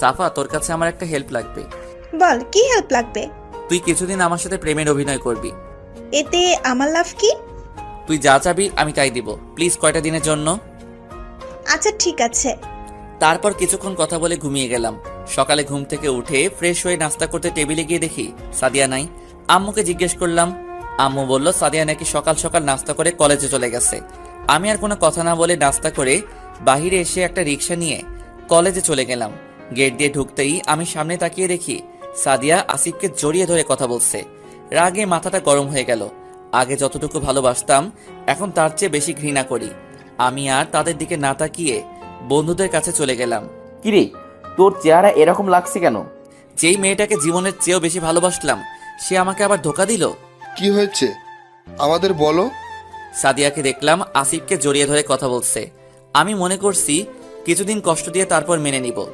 সাফা, তোর কাছে আমার একটা হেল্প লাগবে। বল, কি হেল্প লাগবে? তুই কিছুদিন আমার সাথে প্রেমের অভিনয় করবি। এতে আমার লাভ কি? তুই যা চাবি আমি তাই দিব, প্লিজ কয়টা দিনের জন্য। আচ্ছা ঠিক আছে। তারপর কিছুক্ষণ কথা বলে ঘুমিয়ে গেলাম। সকালে ঘুম থেকে উঠে ফ্রেশ হয়ে নাস্তা করতে টেবিলে গিয়ে দেখি সাদিয়া নাই। আম্মুকে জিজ্ঞেস করলাম। আম্মু বলল সাদিয়া নাকি সকাল সকাল নাস্তা করে কলেজে চলে গেছে। আমি আর কোনো কথা না বলে নাস্তা করে বাহিরে এসে একটা রিক্সা নিয়ে কলেজে চলে গেলাম। গেট দিয়ে ঢুকতেই আমি সামনে তাকিয়ে দেখি সাদিয়া আসিফকে জড়িয়ে ধরে কথা বলছে। রাগে মাথাটা গরম হয়ে গেল। আগে যতটুকু ভালোবাসতাম এখন তার চেয়ে বেশি ঘৃণা করি। আমি আর তাদের দিকে না তাকিয়ে বন্ধুদের কাছে চলে গেলাম। কিরে, তোর চেহারা এরকম লাগছে কেন? যেই মেয়েটাকে জীবনের চেয়েও বেশি ভালোবাসলাম সে আমাকে আবার ধোকা দিল। কি হয়েছে আমাদের বলো? সাদিয়াকে দেখলাম আসিফকে জড়িয়ে ধরে কথা বলছে। আমি মনে করছি কিছুদিন কষ্ট দিয়ে তারপর মেনে নিব।